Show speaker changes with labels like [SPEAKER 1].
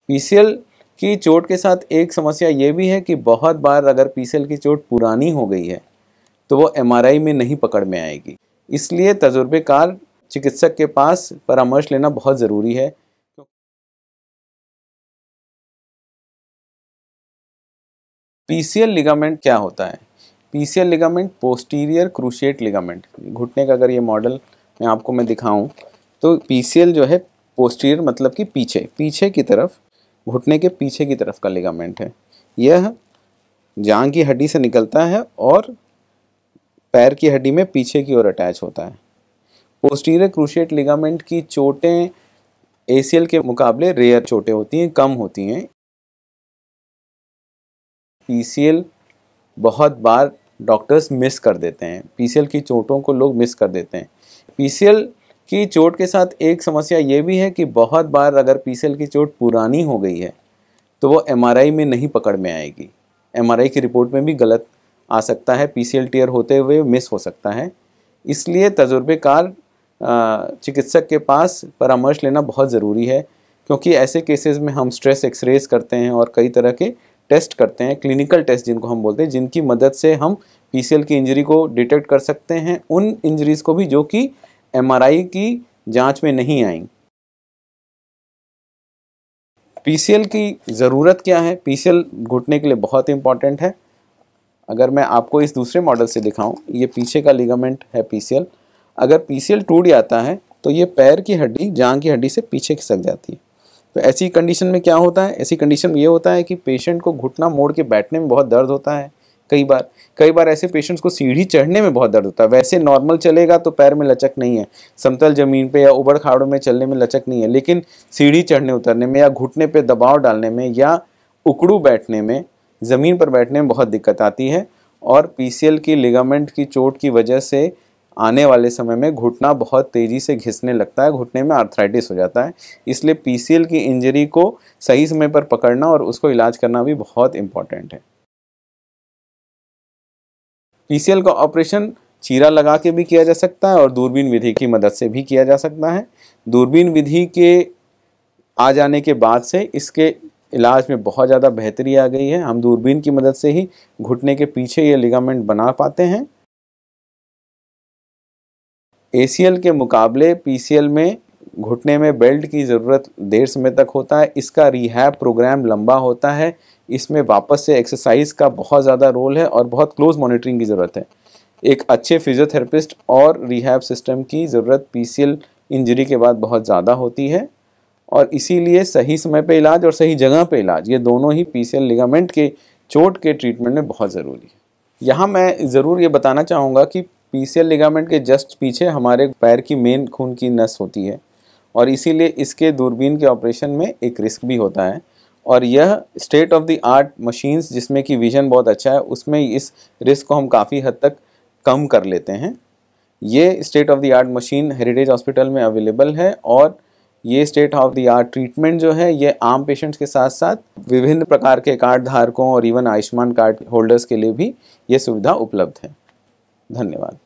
[SPEAKER 1] PCL की चोट के साथ एक समस्या ये भी है कि बहुत बार अगर पीसीएल की चोट पुरानी हो गई है तो वो एमआरआई में नहीं पकड़ में आएगी। इसलिए तजुर्बेकार चिकित्सक के पास परामर्श लेना बहुत ज़रूरी है। पीसीएल लिगामेंट क्या होता है? PCL ligament posterior cruciate ligament, घुटने का अगर ये मॉडल मैं दिखाऊं तो पीसीएल जो है पोस्टीरियर मतलब कि पीछे की तरफ, घुटने के पीछे की तरफ का लिगामेंट है। यह जांघ की हड्डी से निकलता है और पैर की हड्डी में पीछे की ओर अटैच होता है। पोस्टीरियर क्रूशिएट लिगामेंट की चोटें एसीएल के मुकाबले रेयर चोटें होती हैं, कम होती हैं। पीसीएल बहुत बार डॉक्टर्स मिस कर देते हैं, पीसीएल की चोटों को लोग मिस कर देते हैं। पीसीएल की चोट के साथ एक समस्या ये भी है कि बहुत बार अगर पीसीएल की चोट पुरानी हो गई है तो वो एमआरआई में नहीं पकड़ में आएगी, एमआरआई की रिपोर्ट में भी गलत आ सकता है, पीसीएल टियर होते हुए मिस हो सकता है। इसलिए तजुर्बेकार चिकित्सक के पास परामर्श लेना बहुत ज़रूरी है, क्योंकि ऐसे केसेस में हम स्ट्रेस एक्सरेज करते हैं और कई तरह के टेस्ट करते हैं, क्लिनिकल टेस्ट जिनको हम बोलते हैं, जिनकी मदद से हम पीसीएल की इंजरी को डिटेक्ट कर सकते हैं, उन इंजरीज को भी जो कि एमआरआई की जांच में नहीं आई। पीसीएल की ज़रूरत क्या है? पीसीएल घुटने के लिए बहुत इंपॉर्टेंट है। अगर मैं आपको इस दूसरे मॉडल से दिखाऊं, ये पीछे का लिगामेंट है पीसीएल। अगर पीसीएल टूट जाता है तो ये पैर की हड्डी जांघ की हड्डी से पीछे खिसक जाती है। तो ऐसी कंडीशन में क्या होता है? ऐसी कंडीशन में ये होता है कि पेशेंट को घुटना मोड़ के बैठने में बहुत दर्द होता है। कई बार ऐसे पेशेंट्स को सीढ़ी चढ़ने में बहुत दर्द होता है। वैसे नॉर्मल चलेगा तो पैर में लचक नहीं है, समतल ज़मीन पे या उबड़ खाबड़ में चलने में लचक नहीं है, लेकिन सीढ़ी चढ़ने उतरने में या घुटने पे दबाव डालने में या उकड़ू बैठने में, ज़मीन पर बैठने में बहुत दिक्कत आती है। और पीसीएल की लिगामेंट की चोट की वजह से आने वाले समय में घुटना बहुत तेज़ी से घिसने लगता है, घुटने में आर्थराइटिस हो जाता है। इसलिए पीसीएल की इंजरी को सही समय पर पकड़ना और उसको इलाज करना भी बहुत इम्पॉर्टेंट है। पीसीएल का ऑपरेशन चीरा लगा के भी किया जा सकता है और दूरबीन विधि की मदद से भी किया जा सकता है। दूरबीन विधि के आ जाने के बाद से इसके इलाज में बहुत ज़्यादा बेहतरी आ गई है। हम दूरबीन की मदद से ही घुटने के पीछे ये लिगामेंट बना पाते हैं। एसीएल के मुकाबले पीसीएल में घुटने में बेल्ट की ज़रूरत देर समय तक होता है। इसका रिहैब प्रोग्राम लंबा होता है। इसमें वापस से एक्सरसाइज का बहुत ज़्यादा रोल है और बहुत क्लोज मॉनिटरिंग की ज़रूरत है। एक अच्छे फिजियोथेरेपिस्ट और रिहैब सिस्टम की ज़रूरत पीसीएल इंजरी के बाद बहुत ज़्यादा होती है और इसीलिए सही समय पे इलाज और सही जगह पे इलाज, ये दोनों ही पीसीएल लिगामेंट के चोट के ट्रीटमेंट में बहुत ज़रूरी है। यहाँ मैं ज़रूर ये बताना चाहूँगा कि पीसीएल लिगामेंट के जस्ट पीछे हमारे पैर की मेन खून की नस होती है और इसीलिए इसके दूरबीन के ऑपरेशन में एक रिस्क भी होता है। और यह state of the art machines जिसमें कि विजन बहुत अच्छा है, उसमें इस रिस्क को हम काफ़ी हद तक कम कर लेते हैं। ये state of the art machine heritage hospital में अवेलेबल है और ये state of the art treatment जो है ये आम पेशेंट्स के साथ साथ विभिन्न प्रकार के कार्ड धारकों और इवन आयुष्मान कार्ड होल्डर्स के लिए भी ये सुविधा उपलब्ध है। धन्यवाद।